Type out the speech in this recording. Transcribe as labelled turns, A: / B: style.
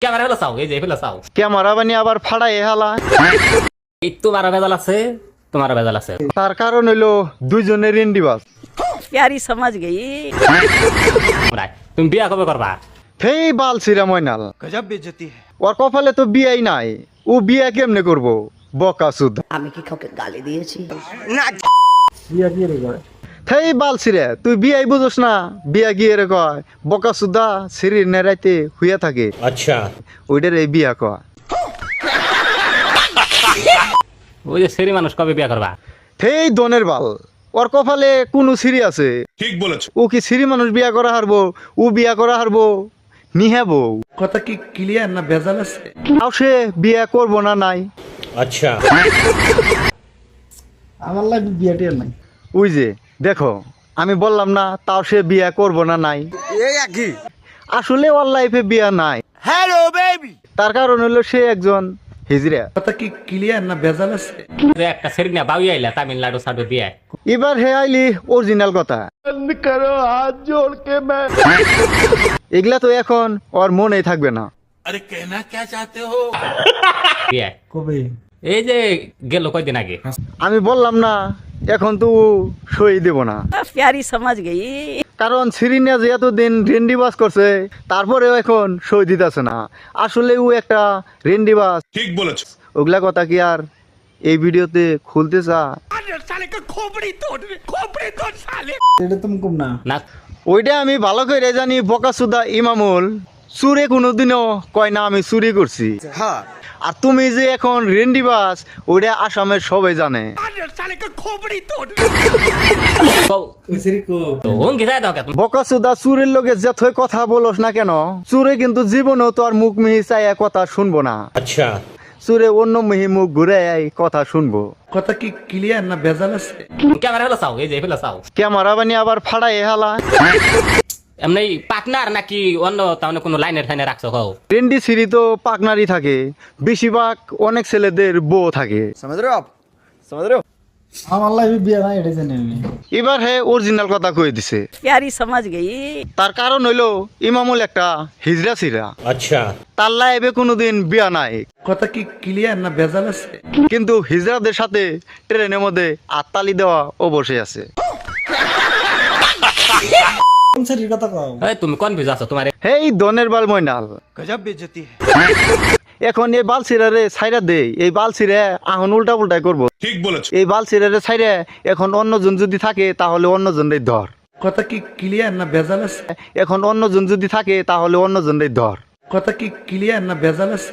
A: Camera হলো চাও এই যে ফেলো চাও
B: ক্যামেরা বানি আবার ফাড়াই হালা।
A: এই তোমারও ভেজাল আছে তোমারও ভেজাল আছে।
B: তার কারণ হইলো দুইজনের রেন্ডিবাস।
C: प्यारी समझ गई।
A: তুমি বিয়া কবে করবা?
B: হেই বাল সিরা ময়নাল,
D: गजब बेइज्जती है।
B: ওর কপালে তো বিয়াই নাই, ও বিয়া কেমনে করবো? বকা সুদ।
C: আমি কি কাউকে গালি দিয়েছি?
B: হেই বাল সিরে, তুই বিয়াই বুঝোস না? বিয়া গিয়ে রে কয় বকা সুদা সিরির নেরাইতে হুইয়া থাকে।
A: আচ্ছা
B: ওইটার এই বিয়া কয়।
A: ওই যে সেরি মানুষ কবে বিয়া করবা?
B: হেই দনের বাল, ওর কপালে কোনো সিরি আছে?
E: ঠিক বলেছ।
B: ও কি সিরি মানুষ বিয়া করা হারবো? ও বিয়া করা হারবো নিহাবো।
D: কথা কি ক্লিয়ার না ভেজাল আছে?
B: তাও সে বিয়া করবো না নাই।
A: আচ্ছা
F: আমার লাইফে বিয়েটি আর নাই।
B: ওই যে দেখো, আমি বললাম না তাও সে বিয়া করবো না নাই। আসলে ওর লাইফে বিয়া নাই।
D: Hello baby.
B: তার কারণ হলো সে একজন হিজড়া।
D: কথা কি ক্লিয়ার না ভেজাল আছে?
A: একটা সেরি না বাউই আইলা তামিলনাড়ু সাডু দিয়ে।
B: এবার হে আইলি অরিজিনাল কথা। এগুলা তো এখন ওর মনেই থাকবে না।
E: अरे कहना क्या चाहते हो?
A: দিয়ে
F: কবে?
A: এই যে গেল কয়দিন আগে।
B: আমি বললাম না এখন তো ও সই দেব না।
C: प्यारी समझ गई।
B: কারণ সিরিনিয়া যে এতদিন রেন্ডিবাস করছে তারপরেও এখন সই দিতেছে না। আসলে ও একটা রেন্ডিবাস।
E: ঠিক বলেছ।
B: ওগুলা কথা কি আর এই ভিডিওতে খুলতে চা?
F: এটা তুমি কম না।
A: না
B: ওইটা আমি ভালো করে জানি। বকাসুদা ইমামুল চুরে কোনোদিনও কয় না আমি চুরি করছি। আর তুমি যে এখন রেন্ডিবাস ওইটা আসামের সবাই জানে।
F: ওই সেরি কো।
A: তো ওন গিয়ে দাও কেন?
B: বকাসুদা চুরের লোকে যতই কথা বলোস না কেন, চুরে কিন্তু জীবনেও তো আর মুখ মিহি চাইয়া কথা শুনবো না।
A: আচ্ছা
B: চুরে অন্য মিহি মুখ ঘুরে কথা শুনবো।
D: কথা কি ক্লিয়ার না ভেজাল আছে?
A: ক্যামেরা হলো চাও এই যে ফেলো চাও।
B: ক্যামেরা বানি আবার ফাড়াই হালা।
A: এমনি পার্টনার নাকি অন্য তাহলে কোনো লাইনের ফাইনে রাখছো কও?
B: রেন্ডি সিরি তো পাকনারি থাকে, বেশিরভাগ অনেক ছেলেদের বউ থাকে।
F: আমার লাইফে বিয়ে নাই এটা জানি আমি।
B: এবার হে অরিজিনাল কথা কয়ে দিছে।
C: प्यारी समझ गई।
B: তার কারণ হইলো ইমামুল একটা হিজড়া সিরা।
A: আচ্ছা
B: তার লাইফে কোনোদিন বিয়া নাই,
D: কথা কি ক্লিয়ার না ভেজাল আছে?
B: কিন্তু হিজড়াদের সাথে ট্রেনের মধ্যে আত্মালি দেওয়া অবশ্যই আছে।
F: কোন সেরির কথা কও?
A: এই তুমি কনফিউজ আছো তোমার।
B: হেই দনের বাল ময়নাল,
D: गजब बेइज्जती है।
B: এখন এই বাল সিরারে ছাইরা দে। এই বাল সিরে এখন উল্টা পুল্টাই করবো।
E: ঠিক বলেছ।
B: এই বাল সিরারে ছাইরে এখন অন্যজন যদি থাকে তাহলে অন্যজনই ধর।
D: কথা কি ক্লিয়ার না ভেজাল আছে?
B: এখন অন্যজন যদি থাকে তাহলে অন্যজনই ধর।
D: কথা কি ক্লিয়ার না ভেজাল আছে?